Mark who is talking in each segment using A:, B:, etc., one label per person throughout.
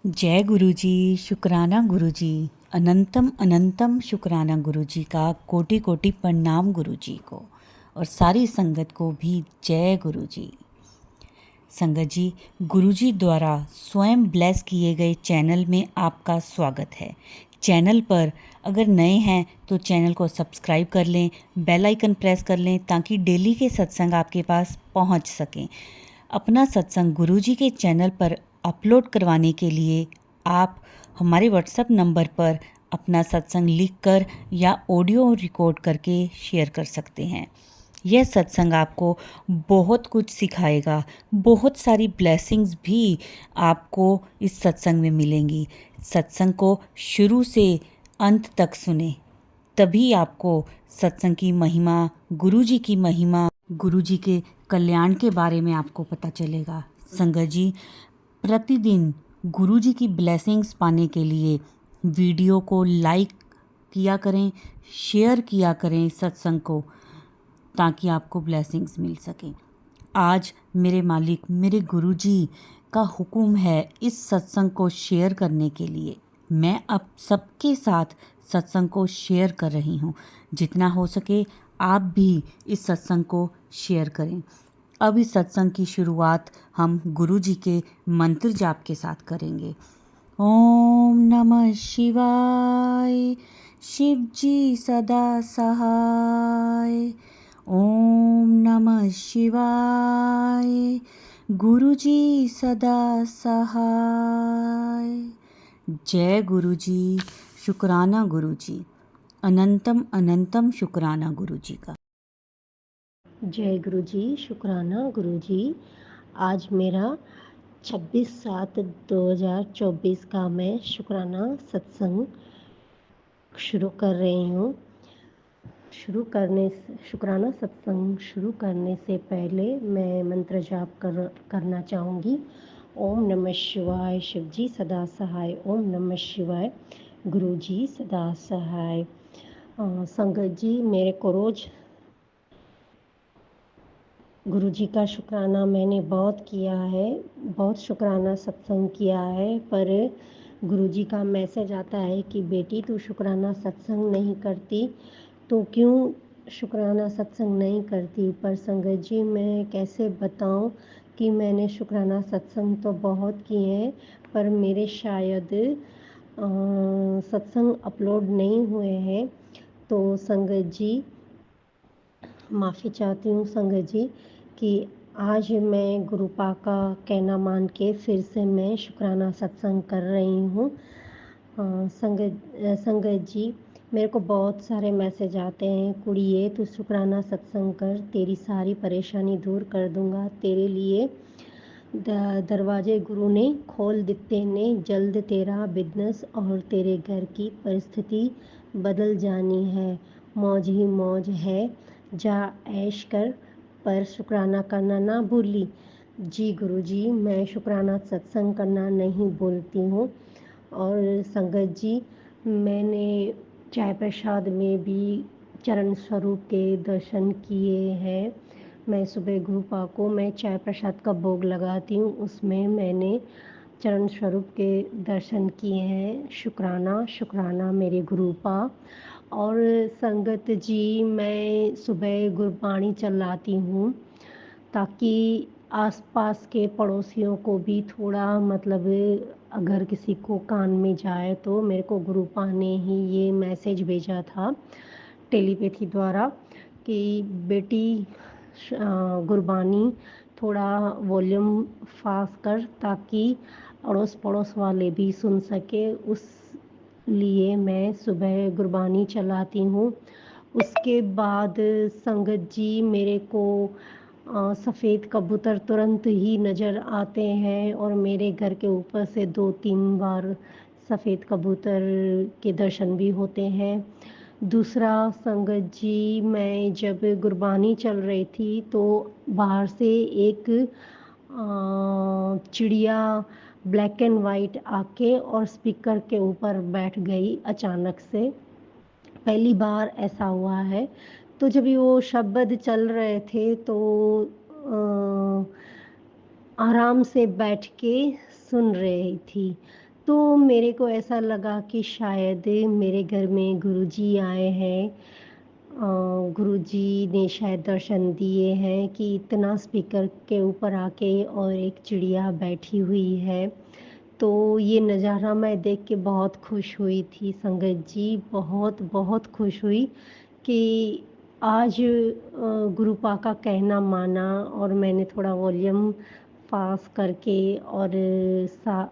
A: जय गुरुजी, शुक्राना गुरुजी, अनंतम अनंतम शुक्राना गुरुजी का, कोटि कोटि प्रणाम गुरुजी को और सारी संगत को भी जय गुरुजी। संगत जी, गुरुजी द्वारा स्वयं ब्लेस किए गए चैनल में आपका स्वागत है। चैनल पर अगर नए हैं तो चैनल को सब्सक्राइब कर लें, बेल आइकन प्रेस कर लें ताकि डेली के सत्संग आपके पास पहुंच सकें। अपना सत्संग गुरुजी के चैनल पर अपलोड करवाने के लिए आप हमारे व्हाट्सएप नंबर पर अपना सत्संग लिखकर या ऑडियो रिकॉर्ड करके शेयर कर सकते हैं। यह सत्संग आपको बहुत कुछ सिखाएगा, बहुत सारी ब्लेसिंग्स भी आपको इस सत्संग में मिलेंगी। सत्संग को शुरू से अंत तक सुने, तभी आपको सत्संग की महिमा, गुरुजी की महिमा, गुरुजी के कल्याण के बारे में आपको पता चलेगा। संगत जी, प्रतिदिन गुरुजी की ब्लेसिंग्स पाने के लिए वीडियो को लाइक किया करें, शेयर किया करें सत्संग को, ताकि आपको ब्लेसिंग्स मिल सकें। आज मेरे मालिक, मेरे गुरुजी का हुक्म है इस सत्संग को शेयर करने के लिए। मैं अब सबके साथ सत्संग को शेयर कर रही हूँ। जितना हो सके आप भी इस सत्संग को शेयर करें। अब इस सत्संग की शुरुआत हम गुरुजी के मंत्र जाप के साथ करेंगे। ओम नमः शिवाय, शिव जी सदा सहाय। ओम नमः शिवाय, गुरुजी सदा सहाय। जय गुरुजी, शुक्राना गुरुजी, अनंतम अनंतम शुक्राना गुरुजी का।
B: जय गुरुजी, शुक्राना गुरुजी। आज मेरा 26/7/2024 का मैं शुक्राना सत्संग शुरू कर रही हूँ। शुक्राना सत्संग शुरू करने से पहले मैं मंत्र जाप करना चाहूँगी। ओम नमः शिवाय, शिव जी सदा सहाय। ओम नमः शिवाय, गुरु जी सदा सहाय। संगत जी, मेरे को रोज़ गुरु जी का शुक्राना मैंने बहुत किया है, बहुत शुक्राना सत्संग किया है, पर गुरु जी का मैसेज आता है कि बेटी तू शुक्राना सत्संग नहीं करती, तो क्यों शुक्राना सत्संग नहीं करती। पर संगत जी, मैं कैसे बताऊं कि मैंने शुक्राना सत्संग तो बहुत किए हैं, पर मेरे शायद सत्संग अपलोड नहीं हुए हैं। तो संगत जी, माफ़ी चाहती हूँ संगत जी कि आज मैं गुरुपा का कहना मान के फिर से मैं शुक्राना सत्संग कर रही हूँ। संगत जी, मेरे को बहुत सारे मैसेज आते हैं, कुड़िए तू शुक्राना सत्संग कर, तेरी सारी परेशानी दूर कर दूँगा, तेरे लिए दरवाजे गुरु ने खोल दिते ने, जल्द तेरा बिजनेस और तेरे घर की परिस्थिति बदल जानी है, मौज ही मौज है, जा ऐश कर, पर शुक्राना करना ना भूली। जी गुरु जी, मैं शुक्राना सत्संग करना नहीं भूलती हूँ। और संगत जी, मैंने चाय प्रसाद में भी चरण स्वरूप के दर्शन किए हैं। मैं सुबह गुरुपा को मैं चाय प्रसाद का भोग लगाती हूँ, उसमें मैंने चरण स्वरूप के दर्शन किए हैं। शुक्राना शुक्राना मेरे गुरुपा। और संगत जी, मैं सुबह गुरबाणी चलाती हूँ ताकि आसपास के पड़ोसियों को भी थोड़ा मतलब अगर किसी को कान में जाए तो मेरे को गुरुपा ने ही ये मैसेज भेजा था टेलीपैथी द्वारा कि बेटी गुरबानी थोड़ा वॉल्यूम फास्ट कर ताकि अड़ोस पड़ोस वाले भी सुन सके। उस लिए मैं सुबह गुरबानी चलाती हूँ। उसके बाद संगत जी, मेरे को सफ़ेद कबूतर तुरंत ही नज़र आते हैं और मेरे घर के ऊपर से 2-3 बार सफ़ेद कबूतर के दर्शन भी होते हैं। दूसरा संगत जी, मैं जब गुरबानी चल रही थी तो बाहर से एक चिड़िया ब्लैक एंड वाइट आके और स्पीकर के ऊपर बैठ गई अचानक से। पहली बार ऐसा हुआ है। तो जब ये वो शब्द चल रहे थे तो आराम से बैठ के सुन रही थी। तो मेरे को ऐसा लगा कि शायद मेरे घर में गुरुजी आए हैं, गुरुजी ने शायद दर्शन दिए हैं कि इतना स्पीकर के ऊपर आके और एक चिड़िया बैठी हुई है। तो ये नज़ारा मैं देख के बहुत खुश हुई थी संगत जी, बहुत बहुत खुश हुई कि आज गुरुपा का कहना माना और मैंने थोड़ा वॉल्यूम पास करके और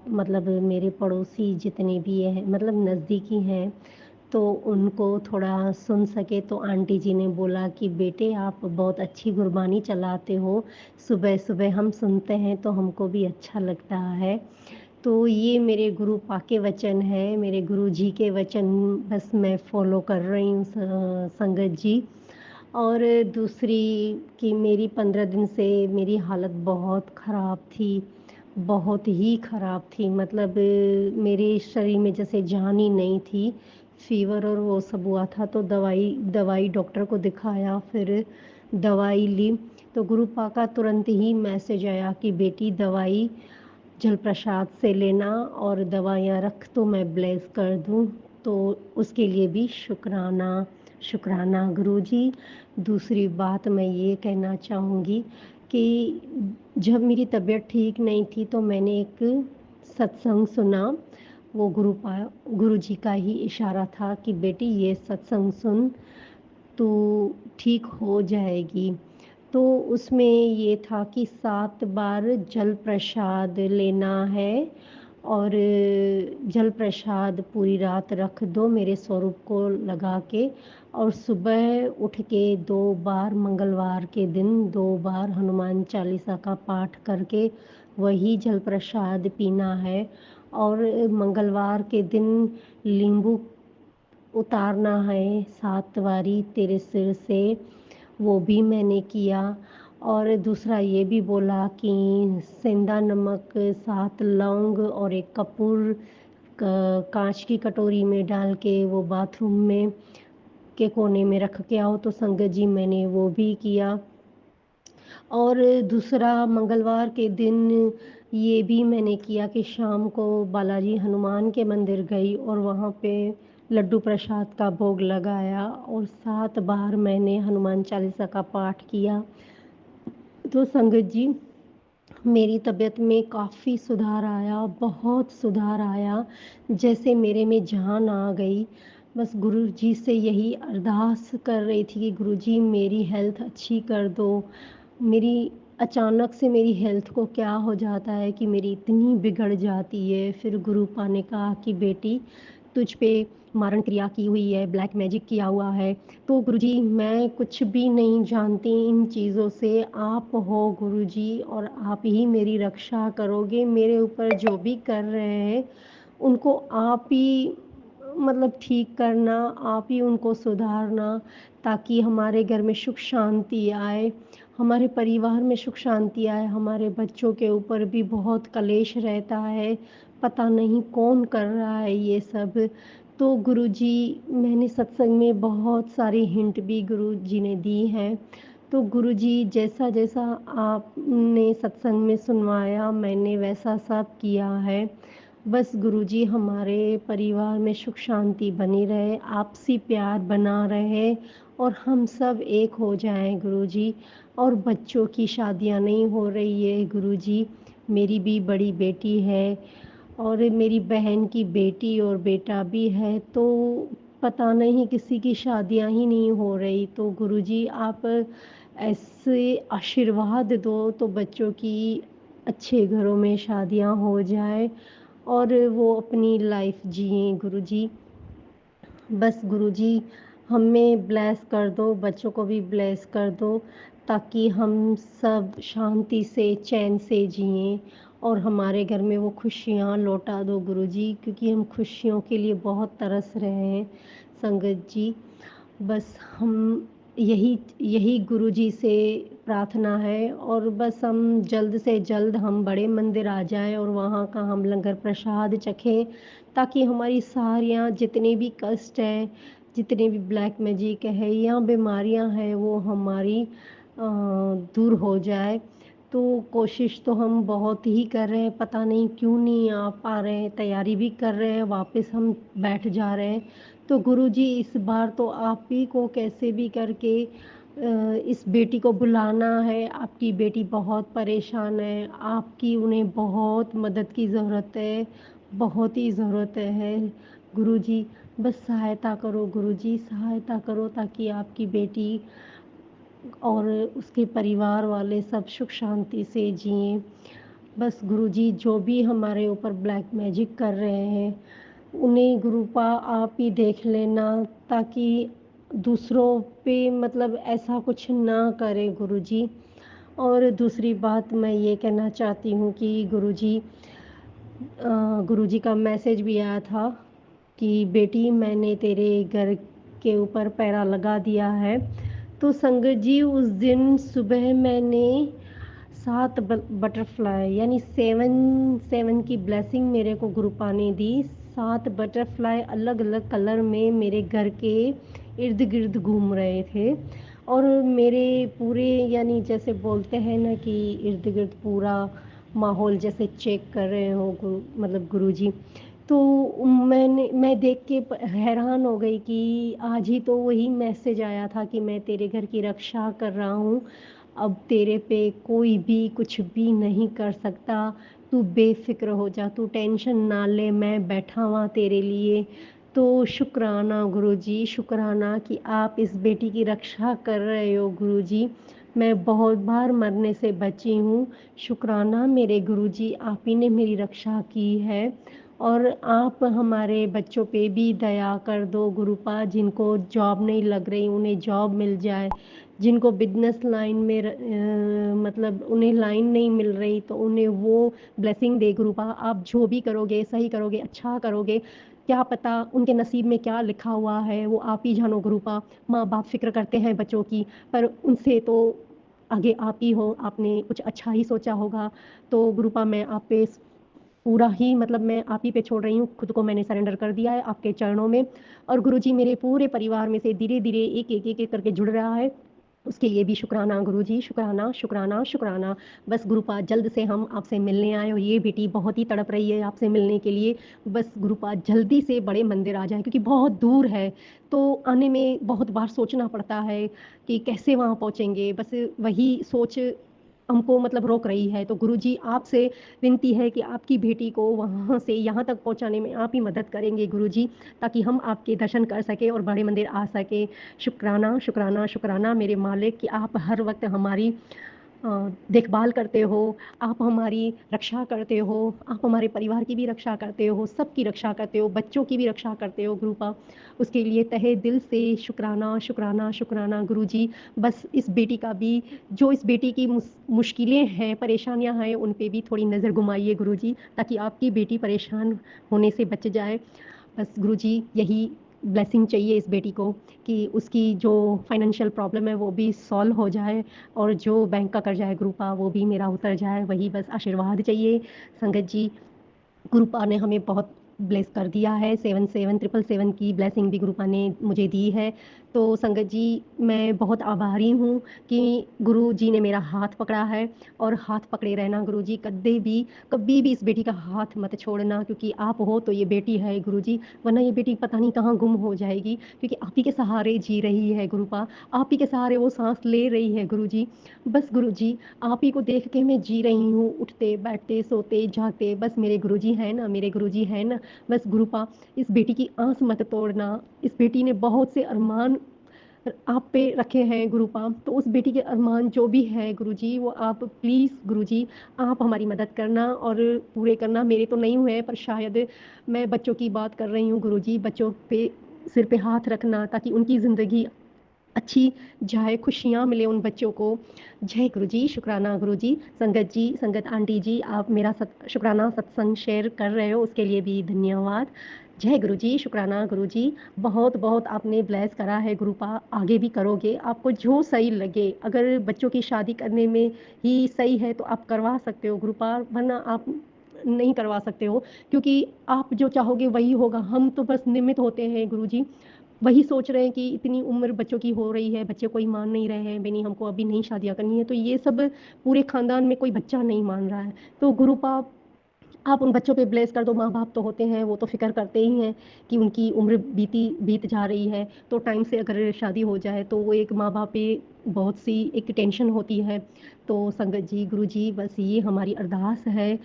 B: मतलब मेरे पड़ोसी जितने भी हैं मतलब नज़दीकी हैं तो उनको थोड़ा सुन सके। तो आंटी जी ने बोला कि बेटे आप बहुत अच्छी गुरबानी चलाते हो, सुबह सुबह हम सुनते हैं तो हमको भी अच्छा लगता है। तो ये मेरे गुरु पाके वचन है, मेरे गुरु जी के वचन बस मैं फॉलो कर रही हूँ संगत जी। और दूसरी कि मेरी 15 दिन से मेरी हालत बहुत ख़राब थी, बहुत ही ख़राब थी। मतलब मेरे शरीर में जैसे जान ही नहीं थी, फ़ीवर और वो सब हुआ था। तो दवाई डॉक्टर को दिखाया, फिर दवाई ली तो गुरु पाका तुरंत ही मैसेज आया कि बेटी दवाई जल प्रसाद से लेना और दवाइयाँ रख तो मैं ब्लेस कर दूँ। तो उसके लिए भी शुक्राना, शुक्राना गुरुजी। दूसरी बात मैं ये कहना चाहूँगी कि जब मेरी तबीयत ठीक नहीं थी तो मैंने एक सत्संग सुना। वो गुरुजी का ही इशारा था कि बेटी ये सत्संग सुन, तू ठीक हो जाएगी। तो उसमें ये था कि 7 बार जल प्रसाद लेना है और जल प्रसाद पूरी रात रख दो मेरे स्वरूप को लगा के, और सुबह उठ के 2 बार मंगलवार के दिन 2 बार हनुमान चालीसा का पाठ करके वही जल प्रसाद पीना है। और मंगलवार के दिन नींबू उतारना है 7 बारी तेरे सिर से, वो भी मैंने किया। और दूसरा ये भी बोला कि सेंधा नमक 7 लौंग और एक कपूर कांच की कटोरी में डाल के वो बाथरूम में के कोने में रख के आओ। तो संगत जी मैंने वो भी किया। और दूसरा मंगलवार के दिन ये भी मैंने किया कि शाम को बालाजी हनुमान के मंदिर गई और वहाँ पे लड्डू प्रसाद का भोग लगाया और 7 बार मैंने हनुमान चालीसा का पाठ किया। तो संगत जी मेरी तबीयत में काफ़ी सुधार आया, बहुत सुधार आया, जैसे मेरे में जान आ गई। बस गुरु जी से यही अरदास कर रही थी कि गुरु जी मेरी हेल्थ अच्छी कर दो। मेरी अचानक से मेरी हेल्थ को क्या हो जाता है कि मेरी इतनी बिगड़ जाती है। फिर गुरुपा ने कहा कि बेटी तुझ पे मारण क्रिया की हुई है, ब्लैक मैजिक किया हुआ है। तो गुरुजी मैं कुछ भी नहीं जानती इन चीज़ों से, आप हो गुरुजी और आप ही मेरी रक्षा करोगे। मेरे ऊपर जो भी कर रहे हैं उनको आप ही मतलब ठीक करना, आप ही उनको सुधारना, ताकि हमारे घर में सुख शांति आए, हमारे परिवार में सुख शांति आए। हमारे बच्चों के ऊपर भी बहुत कलेश रहता है, पता नहीं कौन कर रहा है ये सब। तो गुरुजी मैंने सत्संग में बहुत सारी हिंट भी गुरुजी ने दी हैं। तो गुरुजी जैसा जैसा आपने सत्संग में सुनवाया मैंने वैसा सब किया है। बस गुरुजी हमारे परिवार में सुख शांति बनी रहे, आपसी प्यार बना रहे और हम सब एक हो जाएं गुरुजी। और बच्चों की शादियां नहीं हो रही है गुरुजी, मेरी भी बड़ी बेटी है और मेरी बहन की बेटी और बेटा भी है, तो पता नहीं किसी की शादियां ही नहीं हो रही। तो गुरुजी आप ऐसे आशीर्वाद दो तो बच्चों की अच्छे घरों में शादियां हो जाए और वो अपनी लाइफ जिएं गुरुजी। बस गुरुजी हमें ब्लेस कर दो, बच्चों को भी ब्लेस कर दो, ताकि हम सब शांति से चैन से जिएं और हमारे घर में वो खुशियाँ लौटा दो गुरुजी, क्योंकि हम खुशियों के लिए बहुत तरस रहे हैं संगत जी। बस हम यही यही गुरुजी से प्रार्थना है और बस हम जल्द से जल्द हम बड़े मंदिर आ जाएं और वहाँ का हम लंगर प्रसाद चखें, ताकि हमारी सारियाँ जितने भी कष्ट हैं, जितने भी ब्लैक मैजिक है या बीमारियाँ हैं वो हमारी दूर हो जाए। तो कोशिश तो हम बहुत ही कर रहे हैं, पता नहीं क्यों नहीं आ पा रहे हैं, तैयारी भी कर रहे हैं, वापस हम बैठ जा रहे हैं। तो गुरुजी इस बार तो आप ही को कैसे भी करके इस बेटी को बुलाना है। आपकी बेटी बहुत परेशान है, आपकी उन्हें बहुत मदद की ज़रूरत है, बहुत ही ज़रूरत है। गुरुजी बस सहायता करो, गुरुजी सहायता करो, ताकि आपकी बेटी और उसके परिवार वाले सब सुख शांति से जिएं। बस गुरुजी जो भी हमारे ऊपर ब्लैक मैजिक कर रहे हैं, उन्हें गुरुपा आप ही देख लेना, ताकि दूसरों पे मतलब ऐसा कुछ ना करे गुरुजी। और दूसरी बात मैं ये कहना चाहती हूँ कि गुरुजी का मैसेज भी आया था कि बेटी मैंने तेरे घर के ऊपर पैरा लगा दिया है। तो संगत जी उस दिन सुबह मैंने 7 बटरफ्लाई यानी 7 की ब्लेसिंग मेरे को गुरुपा ने दी। 7 बटरफ्लाई अलग अलग कलर में मेरे घर के इर्द गिर्द घूम रहे थे, और मेरे पूरे यानी जैसे बोलते हैं ना कि इर्द गिर्द पूरा माहौल जैसे चेक कर रहे हो मतलब गुरुजी। तो मैं देख के हैरान हो गई कि आज ही तो वही मैसेज आया था कि मैं तेरे घर की रक्षा कर रहा हूँ, अब तेरे पे कोई भी कुछ भी नहीं कर सकता। तू बेफिक्र हो जा, तू टेंशन ना ले, मैं बैठा हुआ तेरे लिए। तो शुक्राना गुरुजी, शुक्राना कि आप इस बेटी की रक्षा कर रहे हो गुरुजी। मैं बहुत बार मरने से बची हूँ। शुक्राना मेरे गुरुजी, आप ही ने मेरी रक्षा की है। और आप हमारे बच्चों पे भी दया कर दो गुरुपा, जिनको जॉब नहीं लग रही उन्हें जॉब मिल जाए, जिनको बिजनेस लाइन में मतलब उन्हें लाइन नहीं मिल रही तो उन्हें वो ब्लेसिंग दे गुरुपा। आप जो भी करोगे सही करोगे, अच्छा करोगे, क्या पता उनके नसीब में क्या लिखा हुआ है, वो आप ही जानो गुरुपा। माँ बाप फिक्र करते हैं बच्चों की, पर उनसे तो आगे आप ही हो, आपने कुछ अच्छा ही सोचा होगा। तो गुरुपा मैं आप पे पूरा ही मतलब मैं आप ही पे छोड़ रही हूँ, खुद को मैंने सरेंडर कर दिया है आपके चरणों में। और गुरुजी मेरे पूरे परिवार में से धीरे धीरे एक करके जुड़ रहा है, उसके लिए भी शुक्राना गुरुजी, शुक्राना शुक्राना शुक्राना। बस गुरुपा जल्द से हम आपसे मिलने आए, और ये बेटी बहुत ही तड़प रही है आपसे मिलने के लिए। बस गुरुपा जल्दी से बड़े मंदिर आ जाए, क्योंकि बहुत दूर है, तो आने में बहुत बार सोचना पड़ता है कि कैसे वहाँ पहुँचेंगे। बस वही सोच हमको मतलब रोक रही है। तो गुरुजी आपसे विनती है कि आपकी बेटी को वहाँ से यहाँ तक पहुँचाने में आप ही मदद करेंगे गुरुजी, ताकि हम आपके दर्शन कर सकें और बड़े मंदिर आ सकें। शुक्राना शुक्राना शुक्राना मेरे मालिक कि आप हर वक्त हमारी देखभाल करते हो, आप हमारी रक्षा करते हो, आप हमारे परिवार की भी रक्षा करते हो, सबकी रक्षा करते हो, बच्चों की भी रक्षा करते हो गुरुपा। उसके लिए तहे दिल से शुक्राना शुक्राना शुक्राना गुरुजी। बस इस बेटी का भी, जो इस बेटी की मुश्किलें हैं, परेशानियां हैं, उन पे भी थोड़ी नज़र घुमाइए गुरुजी, ताकि आपकी बेटी परेशान होने से बच जाए। बस गुरुजी यही ब्लेसिंग चाहिए इस बेटी को, कि उसकी जो फाइनेंशियल प्रॉब्लम है वो भी सॉल्व हो जाए, और जो बैंक का कर्जा है गुरुपा वो भी मेरा उतर जाए, वही बस आशीर्वाद चाहिए। संगत जी गुरुपा ने हमें बहुत ब्लेस कर दिया है, 77777 की ब्लेसिंग भी गुरुपा ने मुझे दी है। तो संगत जी मैं बहुत आभारी हूँ कि गुरु जी ने मेरा हाथ पकड़ा है, और हाथ पकड़े रहना गुरु जी, कभी भी इस बेटी का हाथ मत छोड़ना, क्योंकि आप हो तो ये बेटी है गुरु जी, वरना ये बेटी पता नहीं कहाँ गुम हो जाएगी, क्योंकि आप ही के सहारे जी रही है गुरुपा, आप ही के सहारे वो सांस ले रही है गुरु जी। बस गुरु जी आप ही को देख के मैं जी रही हूँ, उठते बैठते सोते जागते, बस मेरे गुरुजी हैं ना, मेरे गुरुजी हैं ना। बस गुरुपा इस बेटी की आस मत तोड़ना, इस बेटी ने बहुत से अरमान आप पे रखे हैं गुरुपा, तो उस बेटी के अरमान जो भी है गुरुजी, वो आप प्लीज़ गुरुजी आप हमारी मदद करना और पूरे करना। मेरे तो नहीं हुए, पर शायद मैं बच्चों की बात कर रही हूँ गुरुजी, बच्चों पे सिर पे हाथ रखना, ताकि उनकी ज़िंदगी अच्छी जाए, खुशियाँ मिले उन बच्चों को। जय गुरु जी, शुक्राना गुरु जी। संगत आंटी जी, आप मेरा शुक्राना सत्संग शेयर कर रहे हो, उसके लिए भी धन्यवाद। जय गुरु जी, शुक्राना गुरु जी। बहुत बहुत आपने ब्लेस करा है गुरुपा, आगे भी करोगे, आपको जो सही लगे। अगर बच्चों की शादी करने में ही सही है तो आप करवा सकते हो गुरुपा, वरना आप नहीं करवा सकते हो, क्योंकि आप जो चाहोगे वही होगा। हम तो बस निमित्त होते हैं गुरु जी, वही सोच रहे हैं कि इतनी उम्र बच्चों की हो रही है, बच्चे कोई मान नहीं रहे हैं, नहीं हमको अभी नहीं शादियाँ करनी है, तो ये सब पूरे खानदान में कोई बच्चा नहीं मान रहा है। तो गुरु आप उन बच्चों पे ब्लेस कर दो, माँ बाप तो होते हैं, वो तो फिक्र करते ही हैं कि उनकी उम्र बीत जा रही है, तो टाइम से अगर शादी हो जाए तो वो एक माँ बाप पे बहुत सी एक टेंशन होती है। तो संगत जी, गुरु जी, बस ये हमारी अरदास है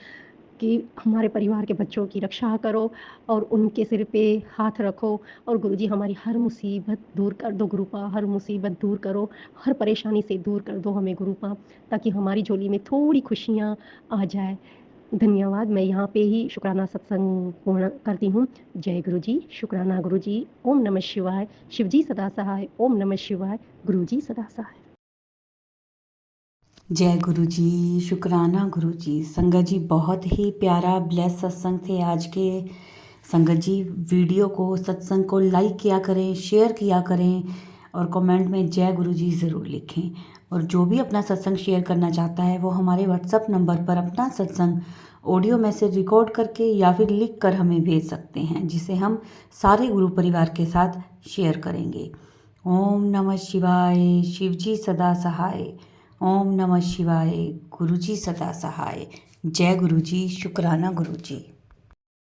B: कि हमारे परिवार के बच्चों की रक्षा करो और उनके सिर पे हाथ रखो, और गुरुजी हमारी हर मुसीबत दूर कर दो गुरुपा, हर मुसीबत दूर करो, हर परेशानी से दूर कर दो हमें गुरुपा, ताकि हमारी झोली में थोड़ी खुशियाँ आ जाए। धन्यवाद। मैं यहाँ पे ही शुक्राना सत्संग पूर्ण करती हूँ। जय गुरु जी, शुक्राना गुरु जी, ओम नमः शिवाय, शिव जी सदा सहाय, ओम नमः शिवाय, गुरु जी सदा सहाय।
A: जय गुरु जी, शुक्राना गुरु जी। संगत जी, बहुत ही प्यारा ब्लेस सत्संग थे आज के। संगत जी, वीडियो को, सत्संग को लाइक किया करें, शेयर किया करें और कमेंट में जय गुरु जी ज़रूर लिखें। और जो भी अपना सत्संग शेयर करना चाहता है वो हमारे व्हाट्सएप नंबर पर अपना सत्संग ऑडियो मैसेज रिकॉर्ड करके या फिर लिख कर हमें भेज सकते हैं, जिसे हम सारे गुरु परिवार के साथ शेयर करेंगे। ओम नमः शिवाय, शिव जी सदा सहाय। ओम नमः शिवाय, गुरु जी सदा सहाय। जय गुरु जी, शुक्राना गुरु जी।